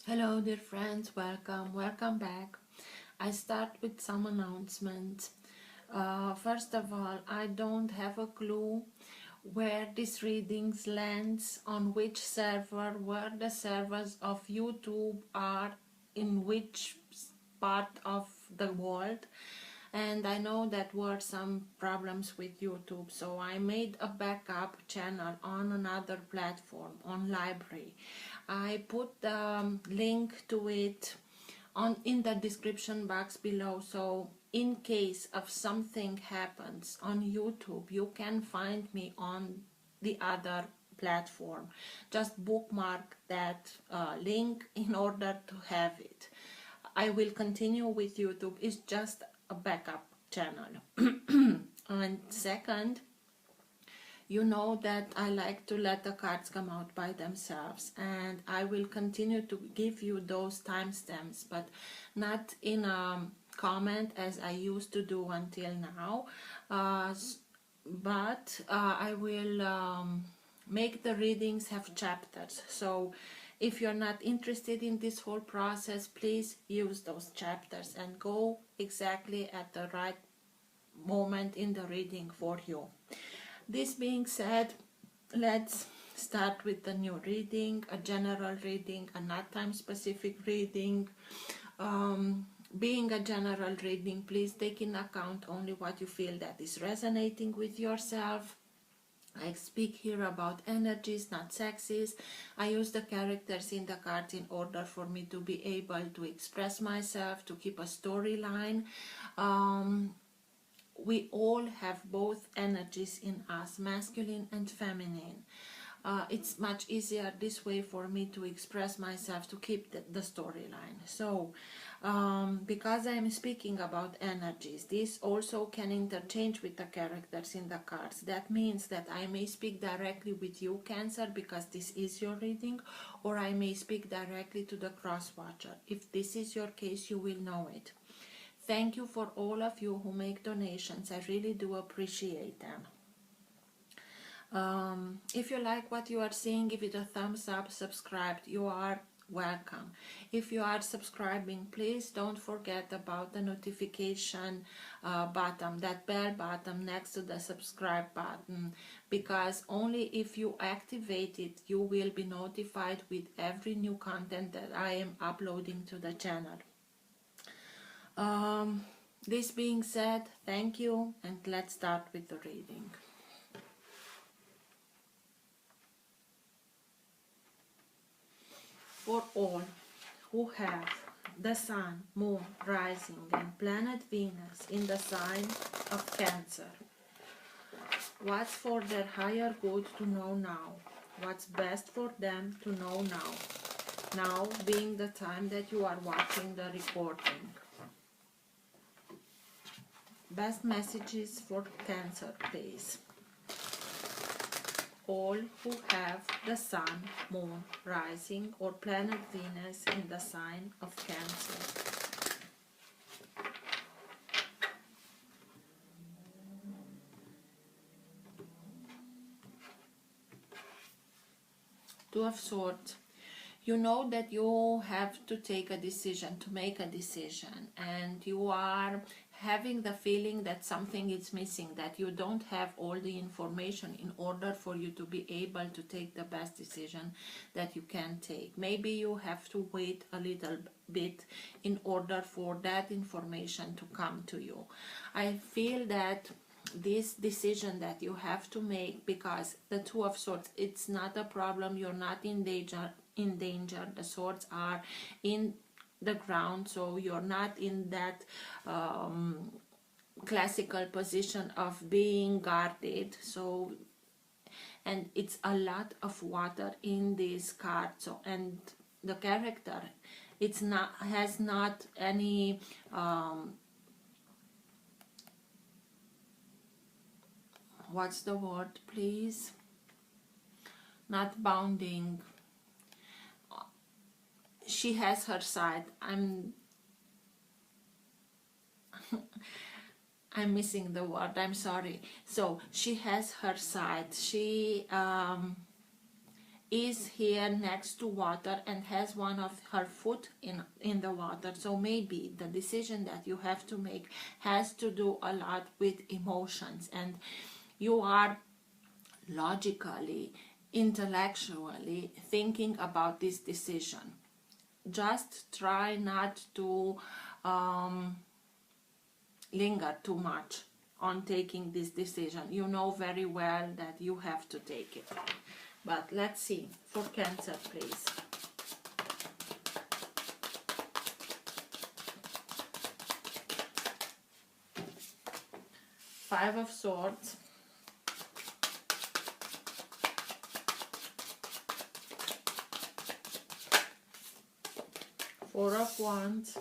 Hello dear friends, welcome back. I start with some announcements. First of all, I don't have a clue where this readings lands, on which server, where the servers of YouTube are, in which part of the world. And I know that were some problems with YouTube, so I made a backup channel on another platform, on Library. I put the link to it on in the description box below, so in case of something happens on YouTube, you can find me on the other platform. Just bookmark that link in order to have it. I will continue with YouTube. It's just a backup channel. And second, you know that I like to let the cards come out by themselves, and I will continue to give you those timestamps, but not in a comment as I used to do until now. But I will make the readings have chapters. So if you're not interested in this whole process, please use those chapters and go exactly at the right moment in the reading for you. This being said, let's start with the new reading, a general reading, a not time specific reading. Being a general reading, please take in account only what you feel that is resonating with yourself. I speak here about energies, not sexes. I use the characters in the cards in order for me to be able to express myself, to keep a storyline. We all have both energies in us, masculine and feminine. It's much easier this way for me to express myself, to keep the storyline. So because I'm speaking about energies, this also can interchange with the characters in the cards. That means that I may speak directly with you, Cancer, because this is your reading, or I may speak directly to the cross watcher. If this is your case, you will know it. Thank you for all of you who make donations. I really do appreciate them. If you like what you are seeing, give it a thumbs up, subscribe. You are welcome. If you are subscribing, please don't forget about the notification button, that bell button next to the subscribe button, because only if you activate it, you will be notified with every new content that I am uploading to the channel. This being said, thank you, and let's start with the reading. For all who have the Sun, Moon, Rising, and planet Venus in the sign of Cancer, what's for their higher good to know now? What's best for them to know now? Now being the time that you are watching the recording. Best messages for Cancer, please. All who have the Sun, Moon, Rising, or planet Venus in the sign of Cancer. Two of Swords. You know that you have to take a decision, to make a decision, and you are having the feeling that something is missing, that you don't have all the information in order for you to be able to take the best decision that you can take. Maybe you have to wait a little bit in order for that information to come to you. I feel that this decision that you have to make, because the Two of Swords, it's not a problem, you're not in danger. The swords are in the ground, so you're not in that classical position of being guarded. So, and it's a lot of water in this card. So, and the character, it's not, has not any what's the word, please? Not bounding. She has her side. I'm missing the word, I'm sorry. So she has her side. She is here next to water and has one of her foot in the water. So maybe the decision that you have to make has to do a lot with emotions, and you are logically, intellectually thinking about this decision. Just try not to linger too much on taking this decision. You know very well that you have to take it. But let's see for Cancer, please. Five of Swords, Four of Wands,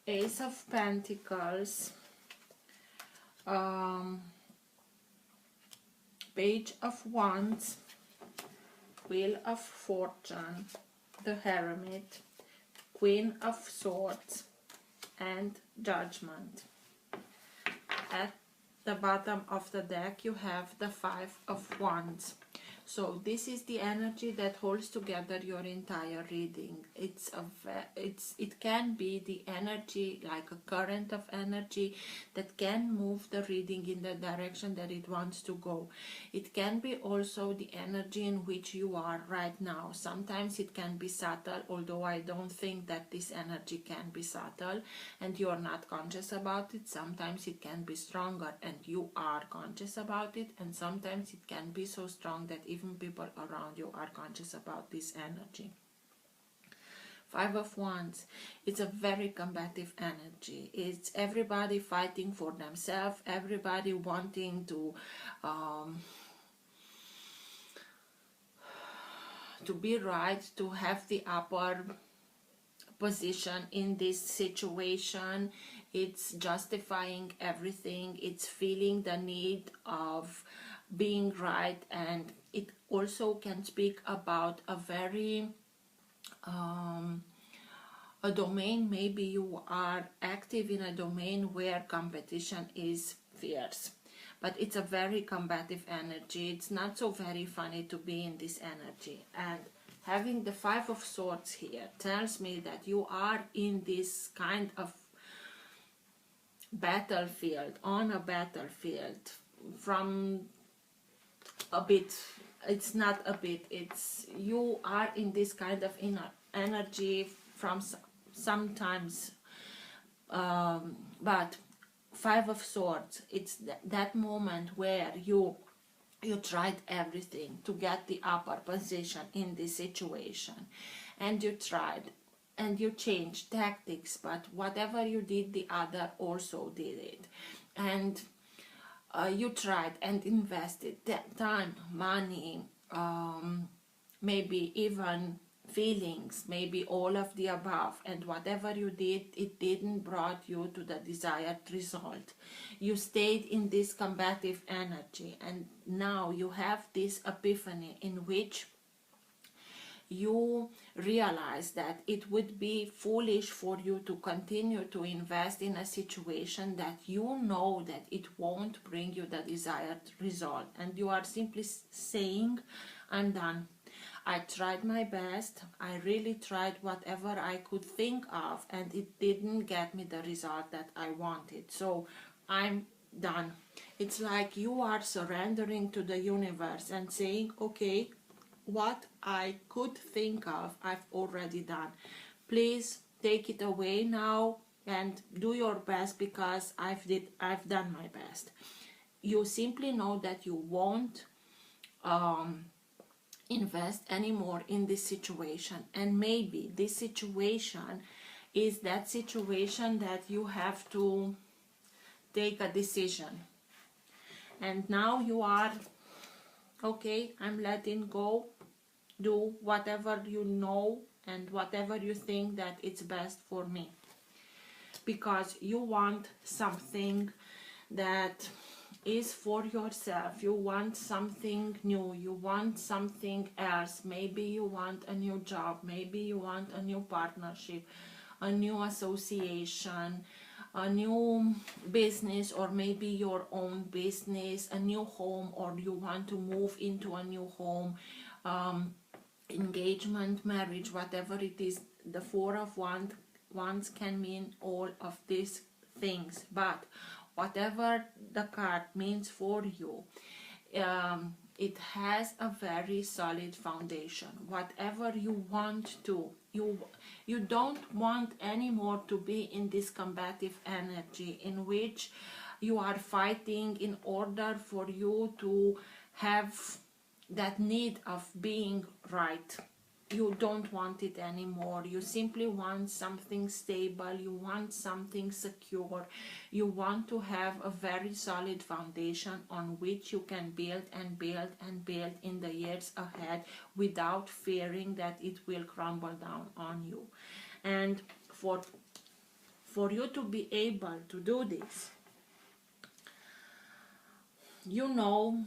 Ace of Pentacles, Page of Wands, Wheel of Fortune, the Hermit, Queen of Swords, and Judgment. At the bottom of the deck you have the Five of Wands. So this is the energy that holds together your entire reading. It can be the energy, like a current of energy that can move the reading in the direction that it wants to go. It can be also the energy in which you are right now. Sometimes it can be subtle, although I don't think that this energy can be subtle and you're not conscious about it. Sometimes it can be stronger and you are conscious about it, and sometimes it can be so strong that even people around you are conscious about this energy. Five of Wands, it's a very combative energy. It's everybody fighting for themselves, everybody wanting to be right, to have the upper position in this situation. It's justifying everything. It's feeling the need of being right, and it also can speak about a very a domain. Maybe you are active in a domain where competition is fierce, but it's a very combative energy. It's not so very funny to be in this energy. And having the Five of Swords here tells me that you are in this kind of battlefield, on a battlefield, from a bit, it's not a bit, it's you are in this kind of inner energy from sometimes, but Five of Swords, it's that moment where you tried everything to get the upper position in this situation, and you tried and you changed tactics, but whatever you did, the other also did it, and you tried and invested time, money, maybe even feelings, maybe all of the above, and whatever you did, it didn't brought you to the desired result. You stayed in this combative energy, and now you have this epiphany in which you realize that it would be foolish for you to continue to invest in a situation that you know that it won't bring you the desired result, and you are simply saying, I'm done. I tried my best, I really tried whatever I could think of, and it didn't get me the result that I wanted, so I'm done. It's like you are surrendering to the universe and saying, okay, what I could think of, I've already done. Please take it away now and do your best, because I've done my best. You simply know that you won't invest anymore in this situation, and maybe this situation is that situation that you have to take a decision, and now you are okay, I'm letting go. Do whatever you know and whatever you think that it's best for me, because you want something that is for yourself. You want something new, you want something else. Maybe you want a new job, maybe you want a new partnership, a new association, a new business, or maybe your own business, a new home, or you want to move into a new home, engagement, marriage, whatever it is. The Four of Wands can mean all of these things, but whatever the card means for you, it has a very solid foundation. Whatever you want to, you don't want anymore to be in this combative energy in which you are fighting in order for you to have that need of being right. You don't want it anymore. You simply want something stable, you want something secure, you want to have a very solid foundation on which you can build and build and build in the years ahead without fearing that it will crumble down on you. And for you to be able to do this, you know,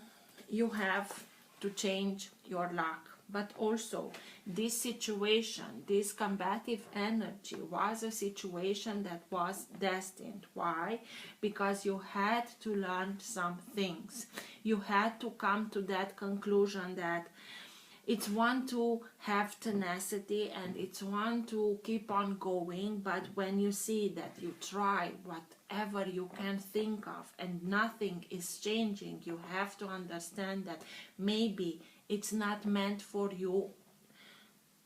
you have to change your luck. But also, this situation, this combative energy was a situation that was destined. Why? Because you had to learn some things. You had to come to that conclusion that it's one to have tenacity and it's one to keep on going, but when you see that you try whatever you can think of and nothing is changing, you have to understand that maybe it's not meant for you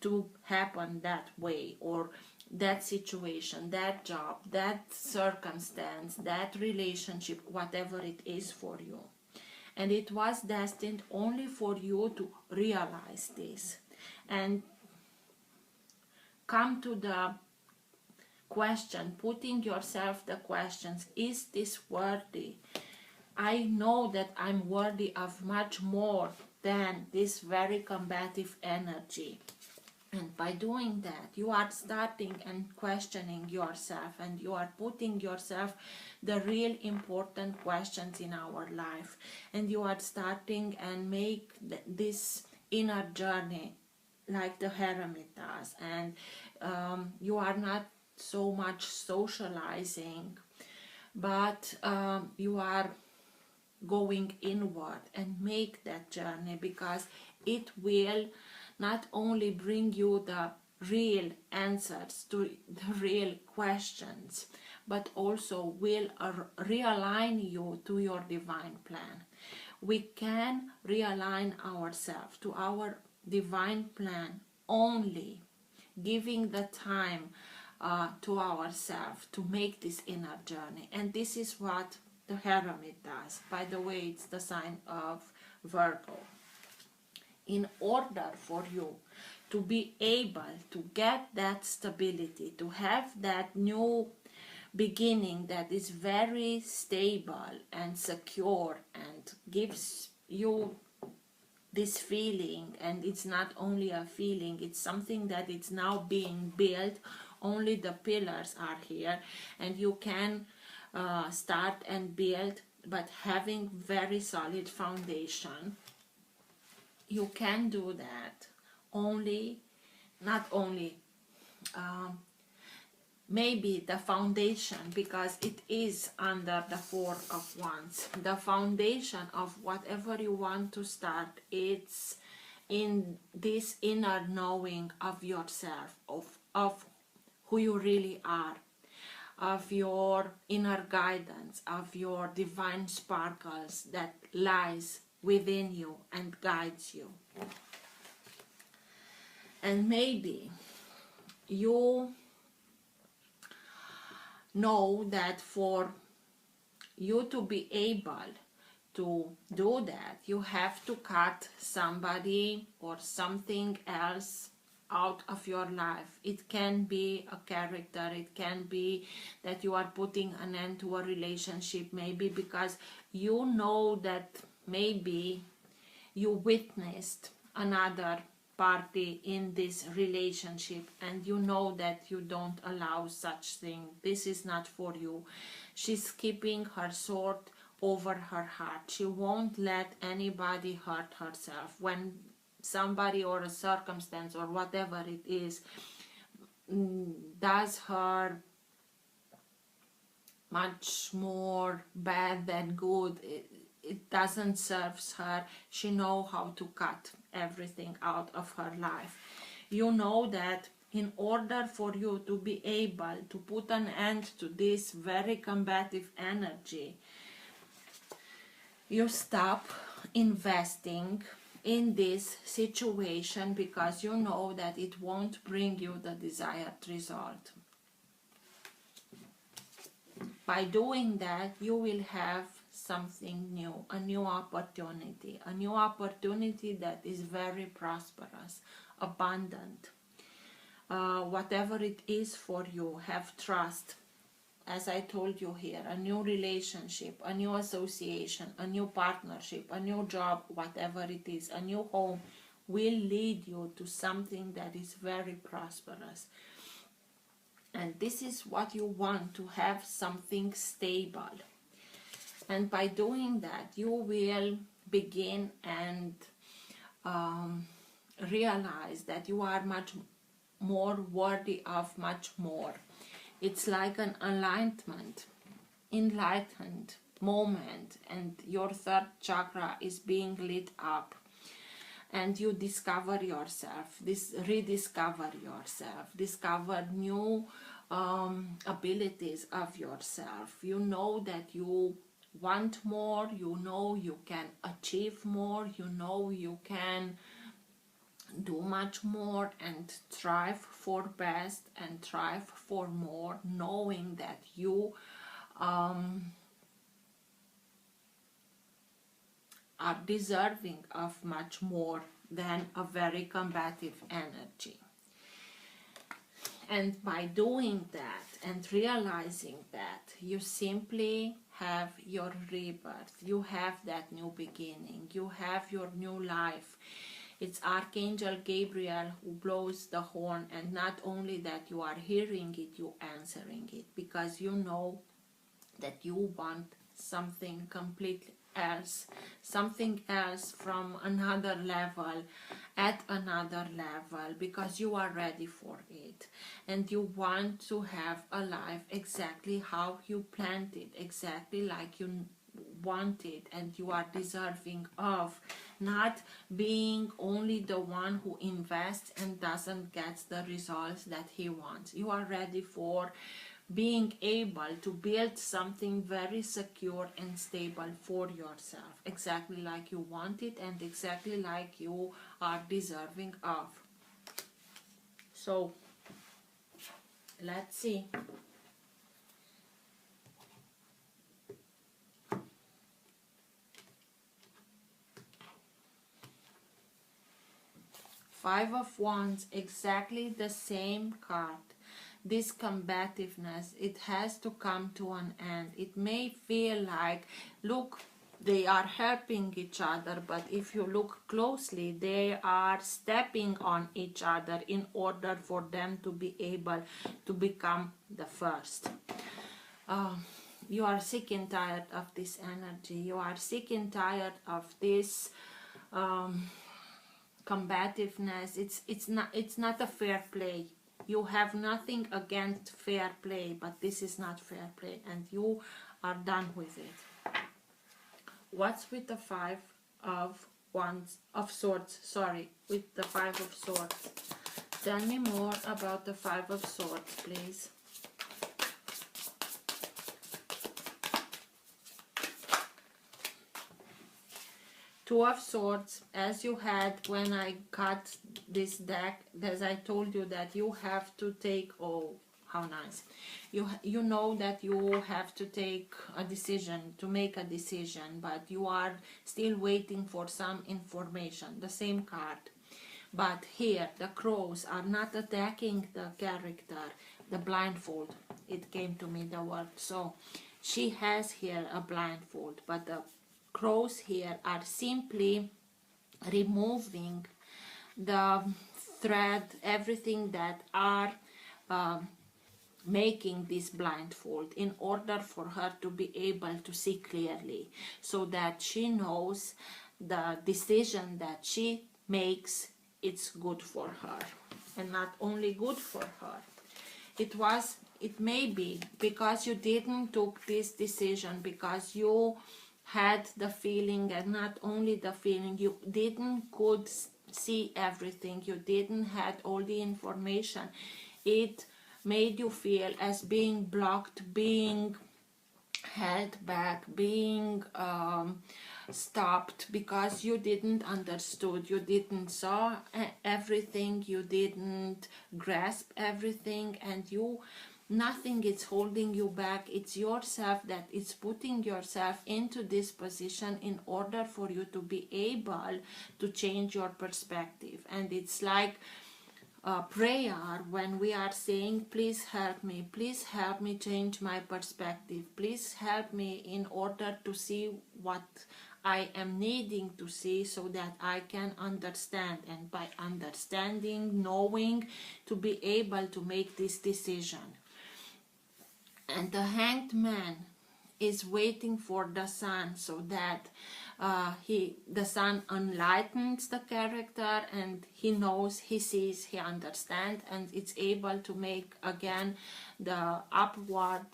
to happen that way, or that situation, that job, that circumstance, that relationship, whatever it is for you. And it was destined only for you to realize this and come to the question, putting yourself the questions, is this worthy? I know that I'm worthy of much more than this very combative energy. And by doing that, you are starting and questioning yourself, and you are putting yourself the real important questions in our life. And you are starting and make this inner journey like the hermit does. And you are not so much socializing, but you are going inward and make that journey, because it will not only bring you the real answers to the real questions, but also will realign you to your divine plan. We can realign ourselves to our divine plan only giving the time to ourselves to make this inner journey. And this is what the hermit does. By the way, it's the sign of Virgo. In order for you to be able to get that stability, to have that new beginning that is very stable and secure and gives you this feeling, and it's not only a feeling, it's something that it's now being built, only the pillars are here and you can start and build, but having very solid foundation. You can do that only, not only maybe the foundation, because it is under the Four of Wands. The foundation of whatever you want to start, it's in this inner knowing of yourself, of who you really are, of your inner guidance, of your divine sparkles that lies within you and guides you. And maybe you know that for you to be able to do that, you have to cut somebody or something else out of your life. It can be a character, it can be that you are putting an end to a relationship, maybe because you know that maybe you witnessed another party in this relationship and you know that you don't allow such thing. This is not for you. She's keeping her sword over her heart. She won't let anybody hurt herself. When somebody or a circumstance or whatever it is does her much more bad than good. It doesn't serve her. She know how to cut everything out of her life. You know that in order for you to be able to put an end to this very combative energy, you stop investing in this situation because you know that it won't bring you the desired result. By doing that, you will have something new, a new opportunity that is very prosperous, abundant. Whatever it is for you, have trust. As I told you here, a new relationship, a new association, a new partnership, a new job, whatever it is, a new home will lead you to something that is very prosperous. And this is what you want, to have something stable. And by doing that, you will begin and realize that you are much more worthy of much more. It's like an enlightened moment, and your third chakra is being lit up, and you discover yourself, rediscover yourself, discover new abilities of yourself. You know that you want more, you know you can achieve more, you know you can do much more and strive for best and strive for more, knowing that you are deserving of much more than a very combative energy. And by doing that and realizing that, you simply have your rebirth, you have that new beginning, you have your new life. It's Archangel Gabriel who blows the horn, and not only that you are hearing it, you answering it, because you know that you want something completely else, something else from another level, at another level, because you are ready for it, and you want to have a life exactly how you planned it, exactly like you want it, and you are deserving of, not being only the one who invests and doesn't get the results that he wants. You are ready for being able to build something very secure and stable for yourself, exactly like you want it and exactly like you are deserving of. So let's see. Five of Wands, exactly the same card. This combativeness, it has to come to an end. It may feel like, look, they are helping each other, but if you look closely, they are stepping on each other in order for them to be able to become the first. You are sick and tired of this energy. You are sick and tired of this combativeness. It's not a fair play. You have nothing against fair play, but this is not fair play, and you are done with it. What's with the Five of Wands, of Swords, sorry, with the Five of Swords? Tell me more about the Five of Swords, please. Two of Swords, as you had when I cut this deck, as I told you that you have to take, oh, how nice. You know that you have to take a decision, to make a decision, but you are still waiting for some information, the same card. But here, the crows are not attacking the character, the blindfold. It came to me, the word. So, she has here a blindfold, but the crows here are simply removing the thread, everything that are making this blindfold, in order for her to be able to see clearly, so that she knows the decision that she makes, it's good for her, and not only good for her, it may be because you didn't took this decision, because you had the feeling, and not only the feeling, you didn't could see everything, you didn't had all the information. It made you feel as being blocked, being held back, being stopped, because you didn't understood, you didn't saw everything, you didn't grasp everything, and nothing is holding you back. It's yourself that is putting yourself into this position in order for you to be able to change your perspective. And it's like prayer, when we are saying, please help me change my perspective, please help me in order to see what I am needing to see, so that I can understand, and by understanding, knowing, to be able to make this decision. And the Hanged Man is waiting for the sun, so that the sun enlightens the character, and he knows, he sees, he understands, and it's able to make again the upward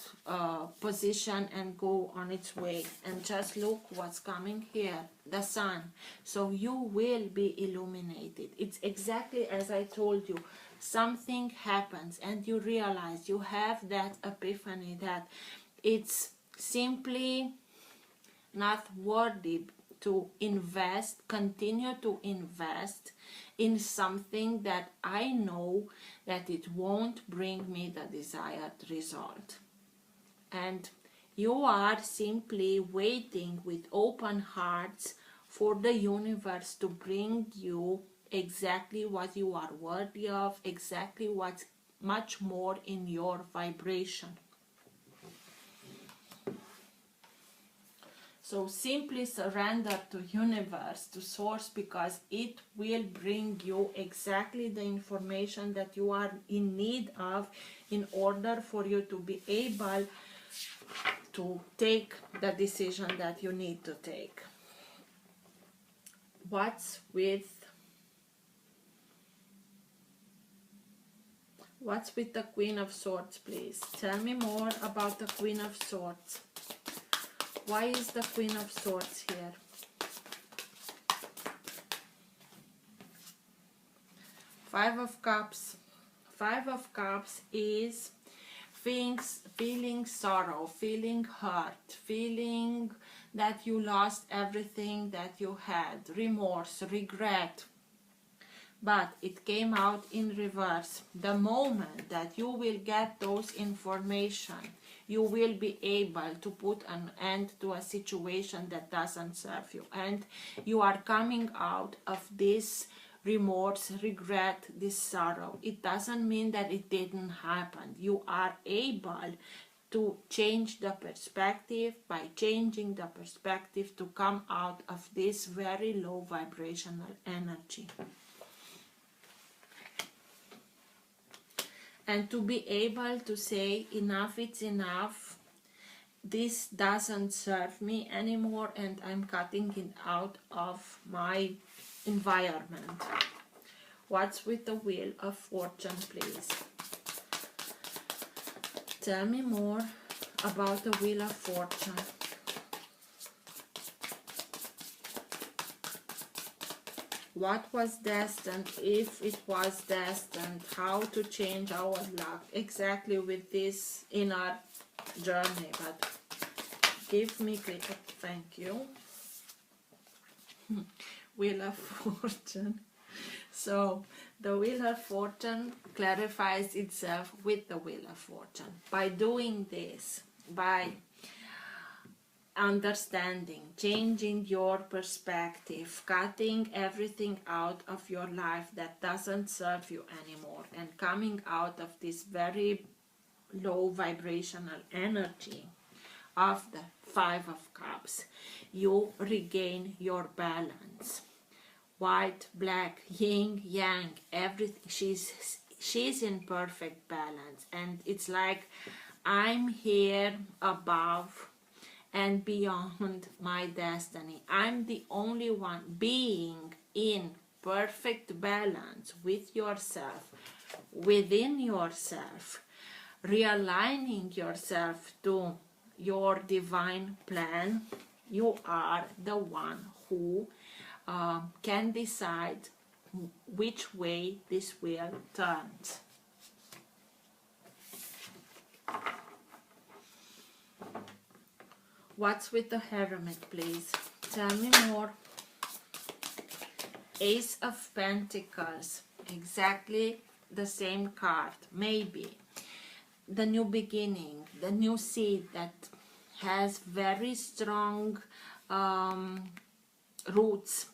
position and go on its way. And just look what's coming here, the sun. So you will be illuminated. It's exactly as I told you. Something happens and you realize, you have that epiphany that it's simply not worthy to continue to invest in something that I know that it won't bring me the desired result. And you are simply waiting with open hearts for the universe to bring you exactly what you are worthy of, exactly what's much more in your vibration. So simply surrender to universe, to source, because it will bring you exactly the information that you are in need of in order for you to be able to take the decision that you need to take. What's with the Queen of Swords, please? Tell me more about the Queen of Swords. Why is the Queen of Swords here? Five of Cups. Five of Cups is feeling sorrow, feeling hurt, feeling that you lost everything that you had, remorse, regret. But it came out in reverse. The moment that you will get those information, you will be able to put an end to a situation that doesn't serve you. And you are coming out of this remorse, regret, this sorrow. It doesn't mean that it didn't happen. You are able to change the perspective. By changing the perspective, to come out of this very low vibrational energy. And to be able to say, enough, it's enough, this doesn't serve me anymore, and I'm cutting it out of my environment. What's with the Wheel of Fortune, please? Tell me more about the Wheel of Fortune. What was destined, if it was destined, how to change our luck exactly with this in our journey. But give me clicker, thank you. Wheel of Fortune. So the Wheel of Fortune clarifies itself with the Wheel of Fortune. By doing this, by understanding, changing your perspective, cutting everything out of your life that doesn't serve you anymore, and coming out of this very low vibrational energy of the Five of Cups, you regain your balance. White, black, yin, yang, everything. She's in perfect balance, and it's like, I'm here above and beyond my destiny. I'm the only one being in perfect balance with yourself, within yourself, realigning yourself to your divine plan, you are the one who can decide which way this wheel turns. What's with the Hermit, please? Tell me more. Ace of Pentacles, exactly the same card. Maybe the new beginning, the new seed that has very strong roots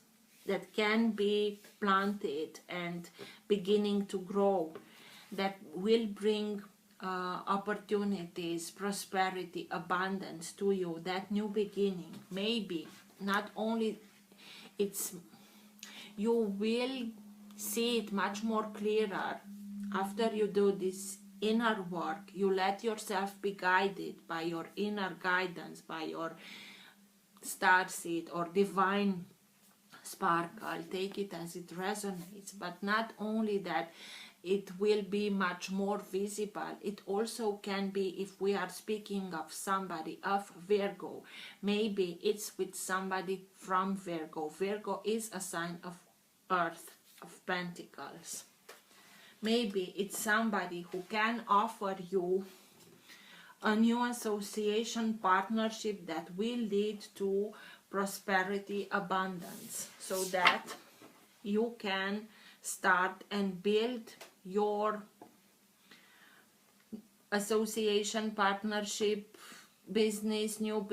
that can be planted and beginning to grow, that will bring opportunities, prosperity, abundance to you. That new beginning, maybe not only you will see it much more clearer after you do this inner work. You let yourself be guided by your inner guidance, by your star seed or divine sparkle. Take it as it resonates. But not only that, it will be much more visible. It also can be, if we are speaking of somebody of Virgo, maybe it's with somebody from Virgo. Virgo is a sign of Earth, of Pentacles. Maybe it's somebody who can offer you a new association, partnership that will lead to prosperity, abundance, so that you can start and build your association, partnership, business, new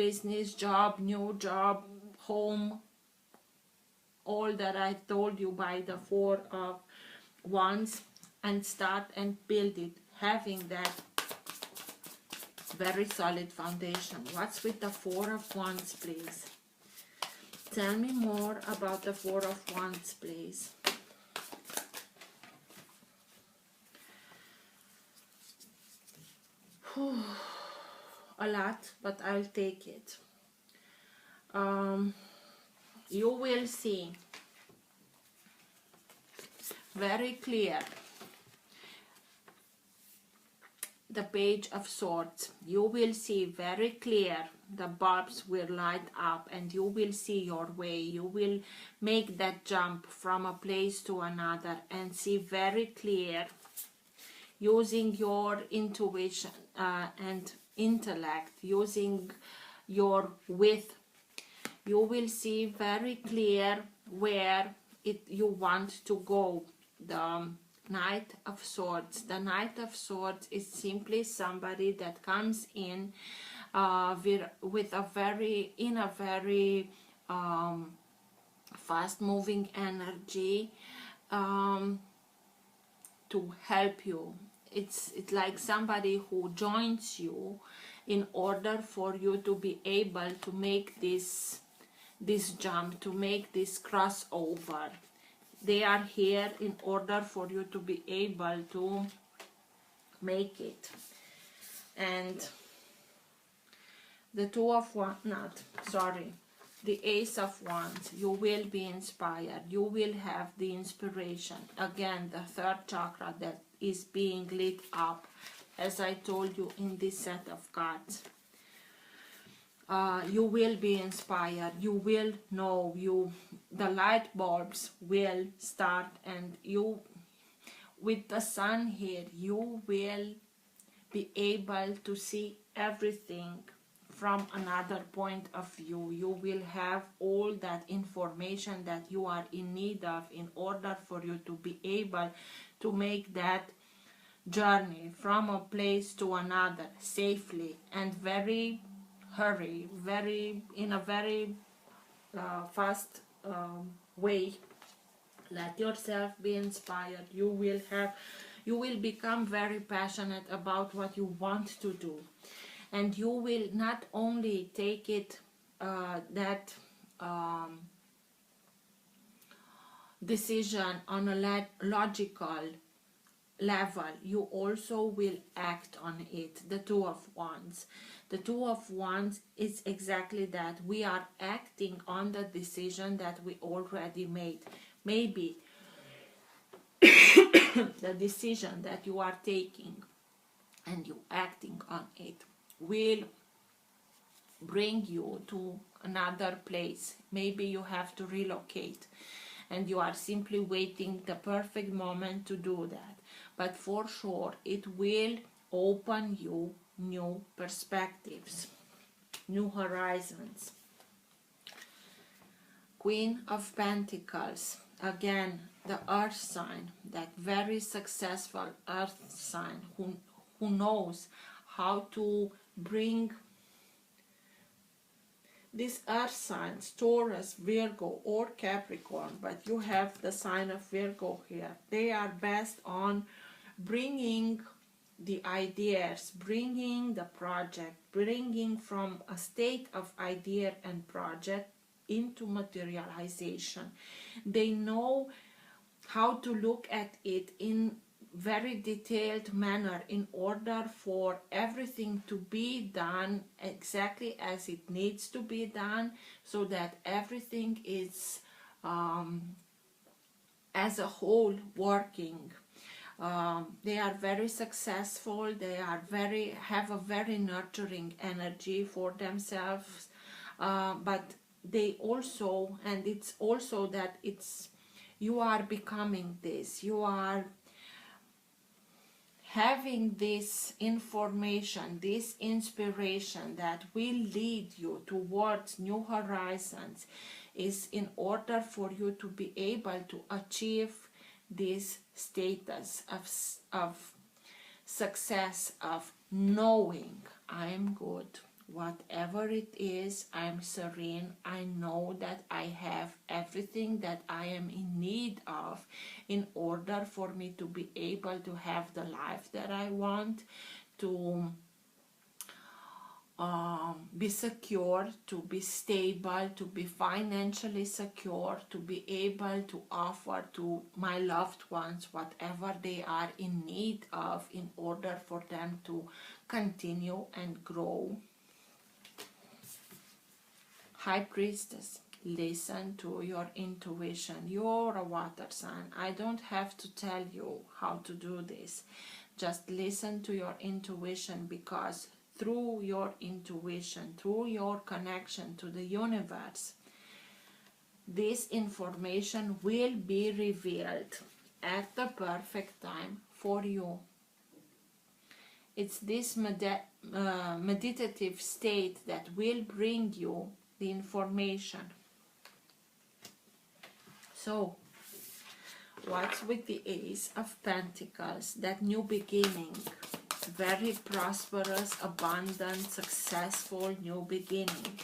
job, home, all that I told you by the Four of Wands, and start and build it, having that very solid foundation. What's with the Four of Wands, please? Tell me more about the Four of Wands, please. A lot, but I'll take it. You will see very clear the Page of Swords. You will see very clear, the bulbs will light up and you will see your way. You will make that jump from a place to another and see very clear, using your intuition and intellect, using your wit. You will see very clear where you want to go. The Knight of Swords. The Knight of Swords is simply somebody that comes in with a very fast-moving energy to help you. It's like somebody who joins you in order for you to be able to make this jump, to make this crossover. They are here in order for you to be able to make it. And the the Ace of Wands, you will be inspired. You will have the inspiration. Again, the third chakra that is being lit up, as I told you in this set of cards. You will be inspired. You will know. The light bulbs will start, and you, with the sun here, you will be able to see everything from another point of view. You will have all that information that you are in need of in order for you to be able to make that journey from a place to another safely and in a very fast way. Let yourself be inspired. You will become very passionate about what you want to do, and you will not only take it that decision on a logical level, you also will act on it. The Two of Wands. The Two of Wands is exactly that. We are acting on the decision that we already made. Maybe the decision that you are taking and you acting on it will bring you to another place. Maybe you have to relocate and you are simply waiting the perfect moment to do that, but for sure it will open you new perspectives, new horizons. Queen of Pentacles, again the earth sign, that very successful earth sign who knows how to bring these earth signs, Taurus, Virgo or Capricorn, but you have the sign of Virgo here. They are best on bringing the ideas, bringing the project, bringing from a state of idea and project into materialization. They know how to look at it in very detailed manner in order for everything to be done exactly as it needs to be done, so that everything is as a whole working. They are very successful. They are have a very nurturing energy for themselves, but they also, and it's also that you are becoming this, you are having this information, this inspiration that will lead you towards new horizons, is in order for you to be able to achieve this status of success, of knowing I am good. Whatever it is, I am serene. I know that I have everything that I am in need of in order for me to be able to have the life that I want, to be secure, to be stable, to be financially secure, to be able to offer to my loved ones whatever they are in need of in order for them to continue and grow. High Priestess, listen to your intuition. You're a water sign. I don't have to tell you how to do this. Just listen to your intuition, because through your intuition, through your connection to the universe, this information will be revealed at the perfect time for you. It's this meditative state that will bring you the information. So, what's with the Ace of Pentacles? That new beginning, very prosperous, abundant, successful new beginning.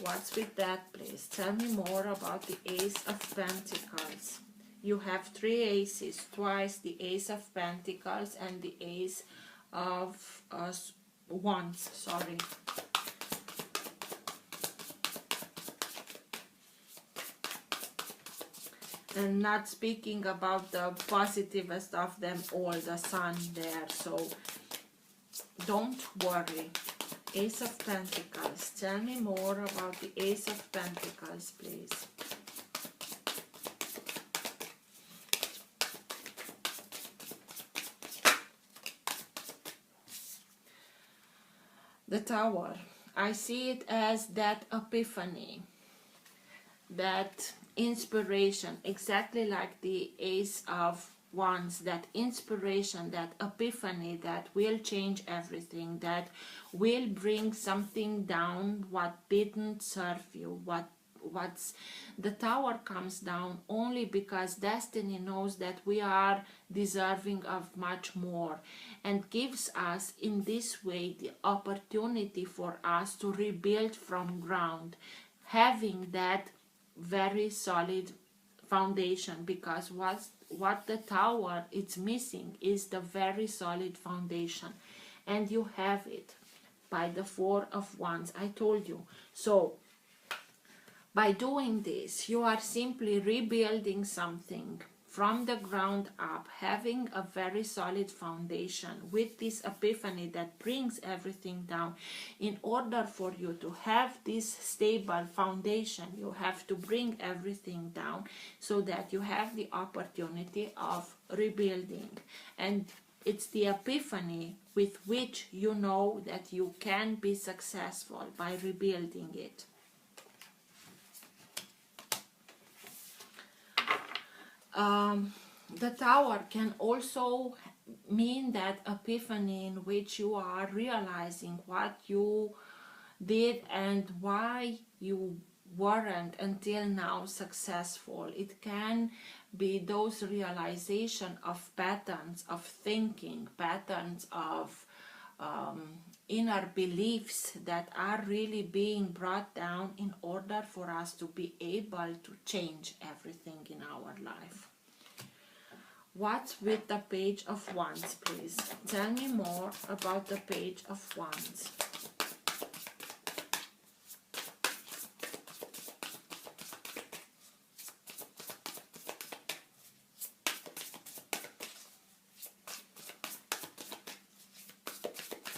What's with that, please? Tell me more about the Ace of Pentacles. You have 3 aces, twice the Ace of Pentacles and the Ace of Wands, sorry. And not speaking about the positivest of them all, the Sun there, so don't worry. Ace of Pentacles, tell me more about the Ace of Pentacles, please. The Tower, I see it as that epiphany, that inspiration, exactly like the Ace of Wands, that inspiration, that epiphany that will change everything, that will bring something down what didn't serve you, what's the Tower comes down only because destiny knows that we are deserving of much more, and gives us in this way the opportunity for us to rebuild from ground, having that very solid foundation, because what the Tower it's missing is the very solid foundation, and you have it by the 4 of Wands. I told you. So by doing this, you are simply rebuilding something from the ground up, having a very solid foundation with this epiphany that brings everything down. In order for you to have this stable foundation, you have to bring everything down so that you have the opportunity of rebuilding. And It's the epiphany with which you know that you can be successful by rebuilding it. The Tower can also mean that epiphany in which you are realizing what you did and why you weren't until now successful. It can be those realization of patterns of thinking, patterns of inner beliefs that are really being brought down in order for us to be able to change everything in our life. What's with the Page of Wands, please? Tell me more about the Page of Wands.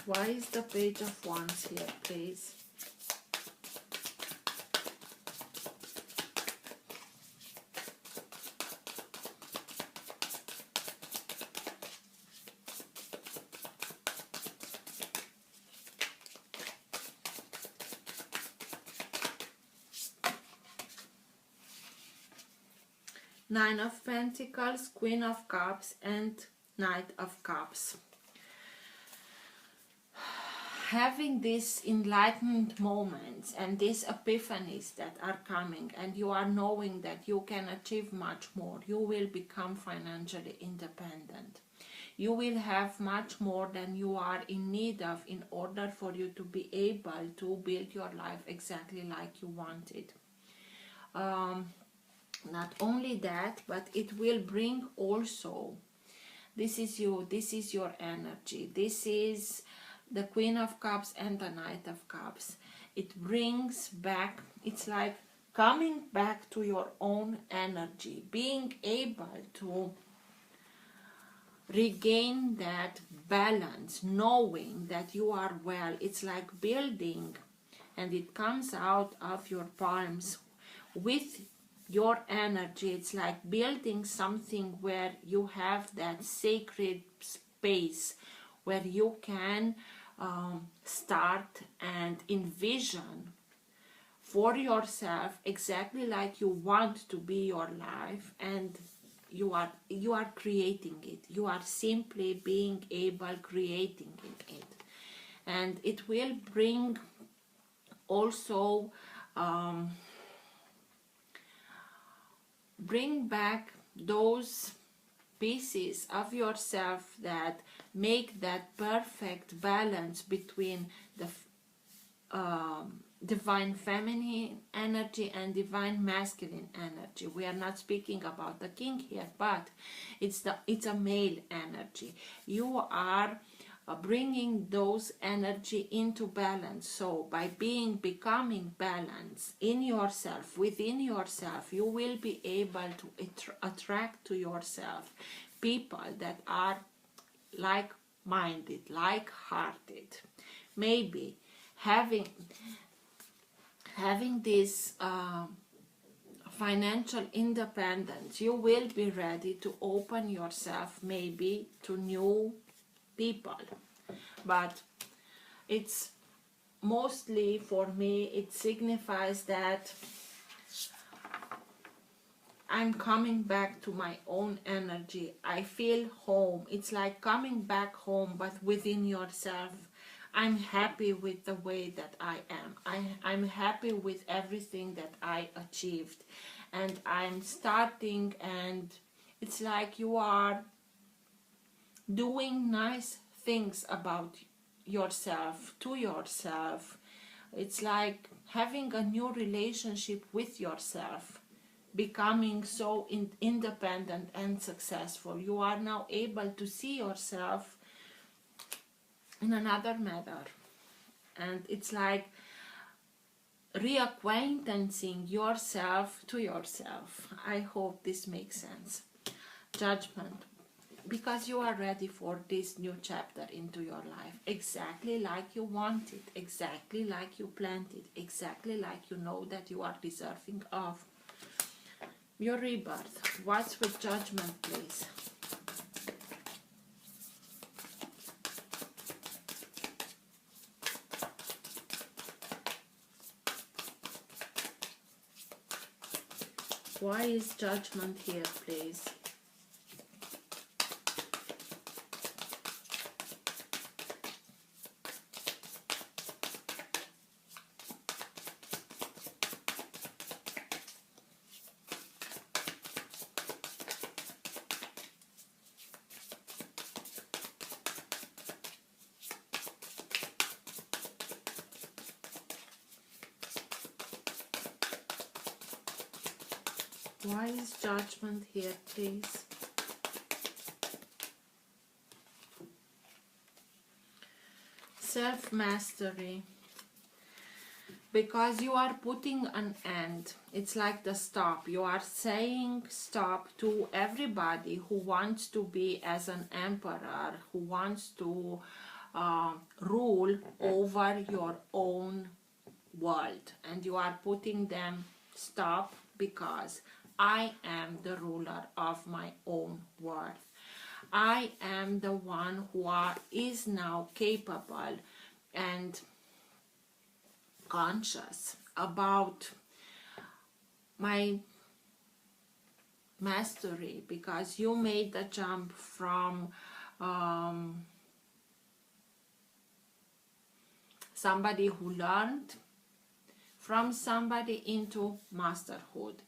Why is the Page of Wands here, please? Nine of Pentacles, Queen of Cups, and Knight of Cups. Having these enlightened moments and these epiphanies that are coming, and you are knowing that you can achieve much more, you will become financially independent. You will have much more than you are in need of in order for you to be able to build your life exactly like you want it. Not only that, but it will bring also, this is you, this is your energy, this is the Queen of Cups and the Knight of Cups. It brings back, it's like coming back to your own energy, being able to regain that balance, knowing that you are well. It's like building, and it comes out of your palms with your energy. It's like building something where you have that sacred space where you can start and envision for yourself exactly like you want to be your life, and you are creating it. You are simply being able creating it, and it will bring also bring back those pieces of yourself that make that perfect balance between the divine feminine energy and divine masculine energy. We are not speaking about the king here, but it's a male energy. You are bringing those energy into balance. So by becoming balanced in yourself, within yourself, you will be able to attract to yourself people that are like-minded, like-hearted. Maybe having this financial independence, you will be ready to open yourself maybe to new people. But it's mostly, for me, it signifies that I'm coming back to my own energy. I feel home. It's like coming back home, but within yourself. I'm happy with the way that I am. I'm happy with everything that I achieved. And I'm starting, and it's like you are doing nice things about yourself, to yourself. It's like having a new relationship with yourself, becoming so independent and successful. You are now able to see yourself in another manner, and it's like reacquainting yourself to yourself. I hope this makes sense. Judgment, because you are ready for this new chapter into your life, exactly like you want it, exactly like you planned it, exactly like you know that you are deserving of your rebirth. What's with Judgment, please? Why is judgment here, please? Why is judgment here, please? Self-mastery. Because you are putting an end. It's like the stop. You are saying stop to everybody who wants to be as an emperor, who wants to rule over your own world. And you are putting them stop because I am the ruler of my own world. I am the one who is now capable and conscious about my mastery, because you made the jump from somebody who learned from somebody into masterhood.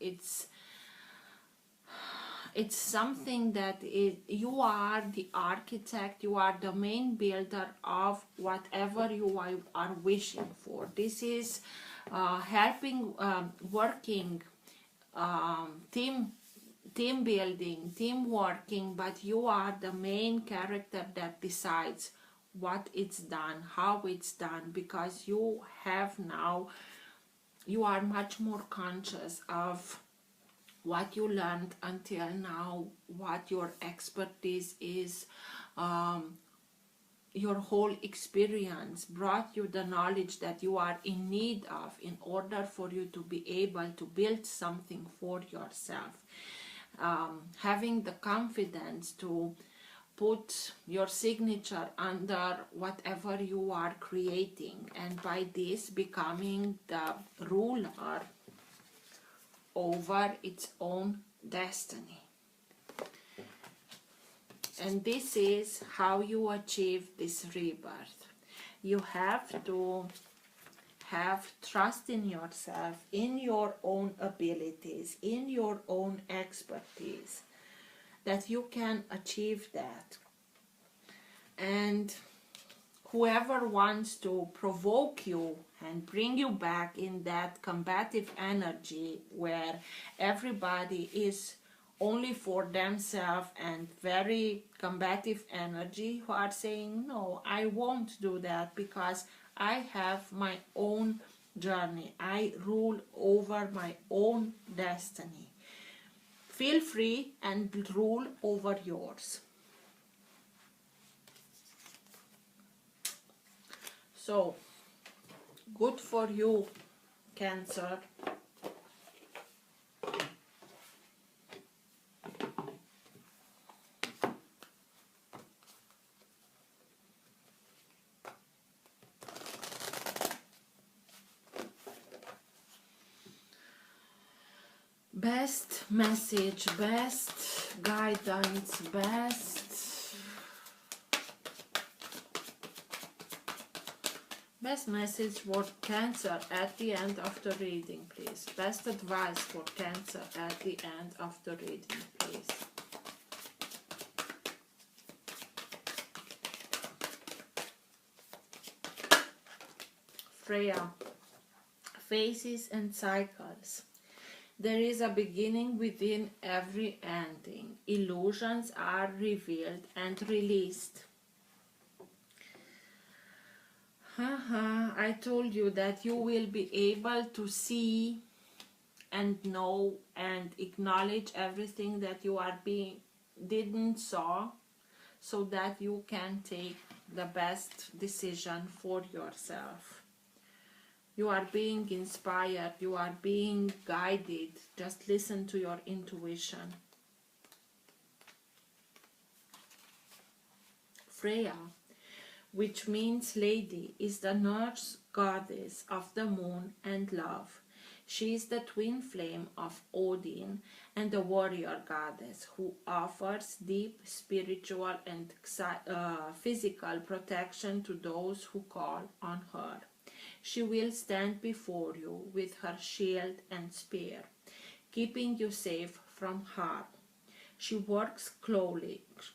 It's something that you are the architect, you are the main builder of whatever you are wishing for. This is helping, working, team building, team working, but you are the main character that decides what it's done, how it's done, because you have now, you are much more conscious of what you learned until now, what your expertise is. Your whole experience brought you the knowledge that you are in need of in order for you to be able to build something for yourself. Having the confidence to put your signature under whatever you are creating, and by this becoming the ruler over its own destiny. And this is how you achieve this rebirth. You have to have trust in yourself, in your own abilities, in your own expertise, that you can achieve that. And whoever wants to provoke you and bring you back in that combative energy where everybody is only for themselves and very combative energy, who are saying, no, I won't do that because I have my own journey. I rule over my own destiny. Feel free and rule over yours. So, good for you, Cancer. Best message, best guidance, best message for Cancer at the end of the reading, please. Best advice for Cancer at the end of the reading, please. Freya, phases and cycles. There is a beginning within every ending. Illusions are revealed and released. I told you that you will be able to see and know and acknowledge everything that you are didn't saw, so that you can take the best decision for yourself. You are being inspired, you are being guided. Just listen to your intuition. Freya, which means lady, is the nurse goddess of the moon and love. She is the twin flame of Odin and the warrior goddess who offers deep spiritual and physical protection to those who call on her. She will stand before you with her shield and spear, keeping you safe from harm. She works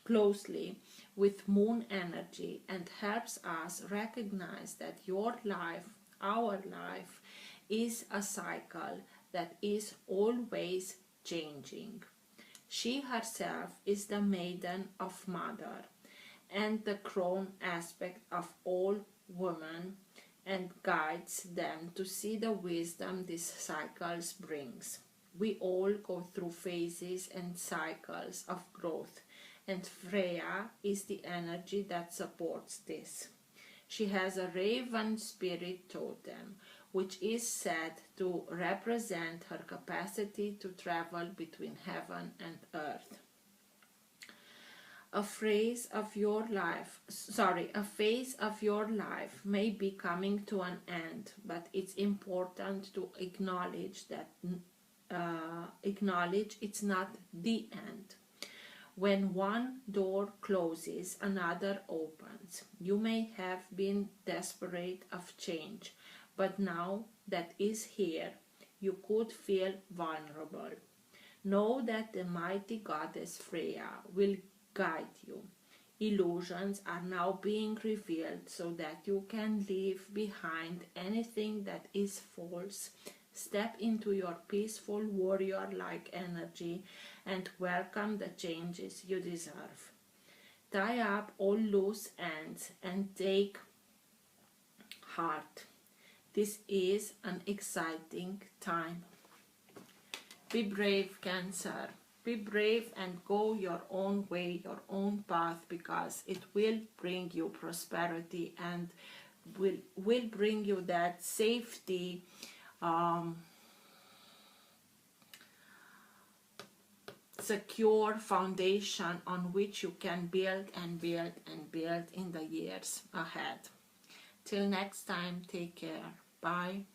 closely with moon energy and helps us recognize that your life, our life, is a cycle that is always changing. She herself is the maiden of mother and the crown aspect of all women, and guides them to see the wisdom these cycles brings. We all go through phases and cycles of growth, and Freya is the energy that supports this. She has a raven spirit totem, which is said to represent her capacity to travel between heaven and earth. A phase of your life may be coming to an end, but it's important to acknowledge it's not the end. When one door closes, another opens. You may have been desperate of change, but now that is here, you could feel vulnerable. Know that the mighty goddess Freya will guide you. Illusions are now being revealed so that you can leave behind anything that is false. Step into your peaceful warrior-like energy and welcome the changes you deserve. Tie up all loose ends and take heart. This is an exciting time. Be brave, Cancer. Be brave and go your own way, your own path, because it will bring you prosperity and will bring you that safety, secure foundation on which you can build and build and build in the years ahead. Till next time, take care. Bye.